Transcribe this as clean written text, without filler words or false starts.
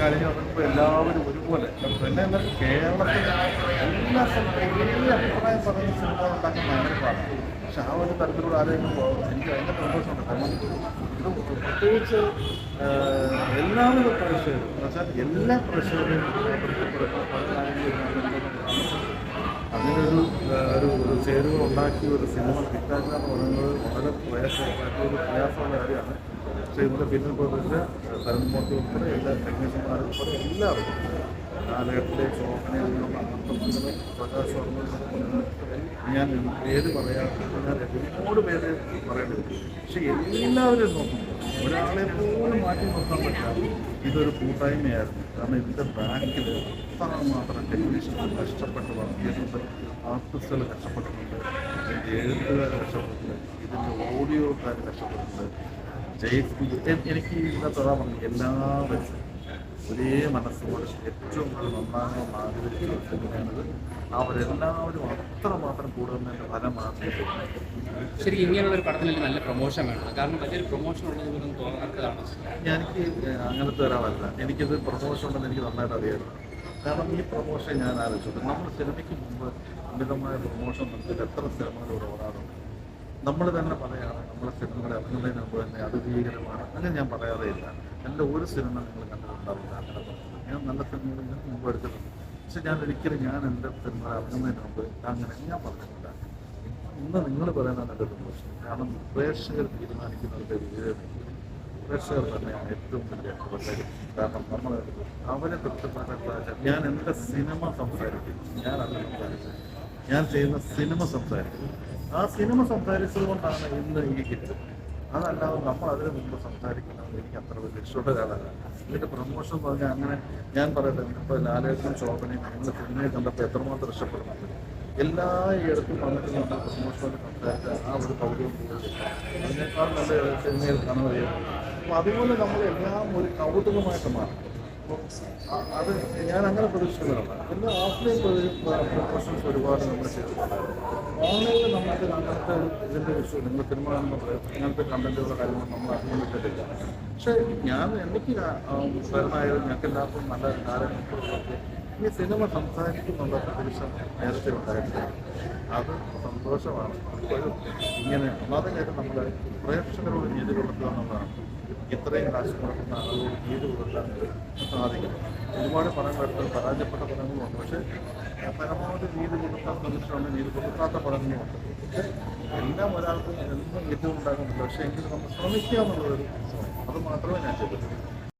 കഴിഞ്ഞ് വന്നപ്പോൾ എല്ലാവരും ഒരുപോലെ പിന്നെ എന്നാൽ കേരളത്തിൽ എല്ലാ സ്ഥലത്തും വലിയ അഭിപ്രായം പറയുന്ന സിനിമ ഉണ്ടാക്കാൻ ഭയങ്കര പാടാണ്. പക്ഷെ ആ ഒരു തരത്തിലൂടെ ആലോചിക്കുമ്പോൾ എനിക്ക് ഭയങ്കര സന്തോഷമുണ്ട്. കാരണം ഇത് പ്രത്യേകിച്ച് എല്ലാവരും പ്രേക്ഷകരും എന്ന് വെച്ചാൽ എല്ലാ പ്രേക്ഷകരും അങ്ങനൊരു ഒരു ചേരുവ ഉണ്ടാക്കി ഒരു സിനിമ കിട്ടാക്കുക എന്ന് പറയുന്നത് വളരെ പ്രയാസമുള്ള കാര്യമാണ്. പക്ഷേ ഇതിൻ്റെ പിന്നിൽ പ്രവർത്തിച്ച് തരുൺമൂർത്തി ഉൾപ്പെടെ എല്ലാ ടെക്നീഷ്യന്മാരും ഉൾപ്പെടെ എല്ലാവർക്കും കാലഘട്ടത്തിലെ ശോഭന പ്രകാശ് വർമ്മ ഞാൻ പേര് പറയാതെ ഞാൻ ഒരുപാട് പേര് പറയേണ്ടി വരും. പക്ഷെ എല്ലാവരും നോക്കുമ്പോൾ ഒരാളെ പോലും മാറ്റി നിർത്താൻ പറ്റാതെ ഇതൊരു കൂട്ടായ്മയായിരുന്നു. കാരണം ഇതിൻ്റെ ബാക്കിൽ മാത്രം ടെക്നീഷ്യന്മാർ കഷ്ടപ്പെട്ട് വർക്ക് ചെയ്യുന്നുണ്ട്, ആർട്ടിസ്റ്റുകൾ കഷ്ടപ്പെട്ടിട്ടുണ്ട്, ഇതിൻ്റെ എഴുത്തുകാർ കഷ്ടപ്പെട്ടിട്ടുണ്ട്, ഇതിൻ്റെ ഓഡിയോക്കാർ കഷ്ടപ്പെട്ടിട്ടുണ്ട്. എനിക്ക് ഇതിനകത്ത് അതാ പറഞ്ഞു എല്ലാവരും ഒരേ മനസ്സോട് ഏറ്റവും കൂടുതൽ നന്നാകാൻ ആഗ്രഹിക്കുന്ന സിനിമയാണിത്. അവരെല്ലാവരും അത്രമാത്രം കൂടുന്നതിൻ്റെ ഫലമാണ്. ശരി, ഇങ്ങനെയുള്ളൊരു പടത്തിനല്ലേ നല്ല പ്രൊമോഷൻ വേണം. കാരണം വലിയൊരു പ്രൊമോഷൻ ഉള്ളത് പോലും തോന്നാത്തതാണ്. എനിക്ക് അങ്ങനത്തെ ഒരാളല്ല. എനിക്കിത് പ്രൊമോഷൻ ഉണ്ടെന്ന് എനിക്ക് നന്നായിട്ട് അറിയായിരുന്നു. കാരണം ഈ പ്രൊമോഷൻ ഞാൻ ആലോചിച്ചു, നമ്മൾ സിനിമയ്ക്ക് മുമ്പ് അമിതമായ പ്രൊമോഷൻ നടത്തിയിട്ട് എത്ര സിനിമകളിലൂടെ ഓടാറുണ്ട്. നമ്മൾ തന്നെ പറയുകയാണ് നമ്മുടെ സിനിമകളെ ഇറങ്ങുന്നതിന് മുമ്പ് തന്നെ അത് ഭീകരമാണ്, അങ്ങനെ ഞാൻ പറയാറേ ഇല്ല. എൻ്റെ ഒരു സിനിമ നിങ്ങൾ കണ്ടിട്ടുണ്ടാവില്ല അങ്ങനെ പറഞ്ഞത്. ഞാൻ നല്ല സിനിമകളിൽ മുമ്പ് എടുത്തിട്ടുണ്ട്. പക്ഷെ ഞാൻ ഒരിക്കലും എൻ്റെ സിനിമ ഇറങ്ങുന്നതിന് മുമ്പ് അങ്ങനെ ഞാൻ പറഞ്ഞിട്ടില്ല. ഇന്ന് നിങ്ങൾ പറയുന്നതാണ് എൻ്റെ സന്തോഷം. കാരണം പ്രേക്ഷകർ തീരുമാനിക്കുന്നവരുടെ വിജയം പ്രേക്ഷകർ തന്നെയാണ് ഏറ്റവും വലിയ പ്രത്യേകത. കാരണം നമ്മൾ അവരെ തൃപ്തിപ്പെടാൻ ഞാൻ എൻ്റെ സിനിമ സംസാരിക്കും, ഞാനത് സംസാരിച്ചത്, ഞാൻ ചെയ്യുന്ന സിനിമ സംസാരിക്കും. ആ സിനിമ സംസാരിച്ചത് കൊണ്ടാണ് ഇന്ന് ഈ ഹിറ്റ്. അതല്ലാതെ നമ്മൾ അതിന് മുമ്പ് സംസാരിക്കുന്നത് എനിക്ക് അത്ര വലിയ ഇഷ്ടമുള്ള ഒരാളല്ല. ഇതിൻ്റെ പ്രൊമോഷൻ പറഞ്ഞാൽ അങ്ങനെ ഞാൻ പറയട്ടെ, ഇപ്പോൾ ലാലേട്ടനും ശോഭനയും നിങ്ങൾ സിനിമയെ കണ്ടപ്പോൾ എത്രമാത്രം ഇഷ്ടപ്പെടുന്നുണ്ട്. എല്ലാ ഇടത്തും വന്നിട്ട് നമ്മൾ പ്രൊമോഷനോട് സംസാരിച്ച ആ ഒരു കൗതുകം അതിനേക്കാൾ നല്ല സിനിമയിൽ കാണുകയും അപ്പോൾ അതുപോലെ നമ്മൾ എല്ലാം ഒരു കൗതുകമായിട്ട് മാറും. അത് ഞാൻ അങ്ങനെ പ്രതീക്ഷിക്കുന്നതാണ്. പിന്നെ ഓഫ്ലൈൻ പ്രൊമോഷൻസ് ഒരുപാട് നമ്മൾ ചെയ്തിട്ടുണ്ട്. ഓൺലൈനിൽ നമുക്ക് അങ്ങനത്തെ ഇതിൻ്റെ വിഷയം നിങ്ങൾ സിനിമ കാണുമ്പോൾ അങ്ങനത്തെ കണ്ടന്റുകളുടെ കാര്യങ്ങൾ നമ്മൾ അധികം വിട്ടിട്ടില്ല. പക്ഷേ എനിക്ക് പ്രേരണയായത് ഞങ്ങൾക്ക് എല്ലാവർക്കും നല്ല കാര്യങ്ങളൊക്കെ ഈ സിനിമ സംസാരിക്കുന്നുള്ള പ്രതീക്ഷ നേരത്തെ ഉണ്ടായിട്ടില്ല. അത് സന്തോഷമാണ്. ഇപ്പോഴും ഇങ്ങനെ ഒന്നാമത്തെ കാര്യം നമ്മൾ പ്രേക്ഷകരോട് നീതി കൊടുക്കുക എന്നുള്ളതാണ്. ഇത്രയും കാശ് കൊടുക്കുന്ന ആളുകളോട് നീതി കൊടുക്കാൻ സാധിക്കും. ഒരുപാട് പടങ്ങളെടുത്ത് പരാജയപ്പെട്ട പടങ്ങളുമുണ്ട്. പക്ഷേ പരമാവധി നീതി കൊടുക്കാൻ ശ്രമിച്ചുകൊണ്ട് നീതി കൊടുക്കാത്ത പടങ്ങളുമുണ്ട്. എല്ലാം ഒരാൾക്കും എന്നും ഏറ്റവും ഉണ്ടാകുന്നില്ല. പക്ഷേ എങ്കിലും നമ്മൾ ശ്രമിക്കുക എന്നുള്ളൊരു അത് മാത്രമേ ഞാൻ ചെയ്തിട്ടുള്ളൂ.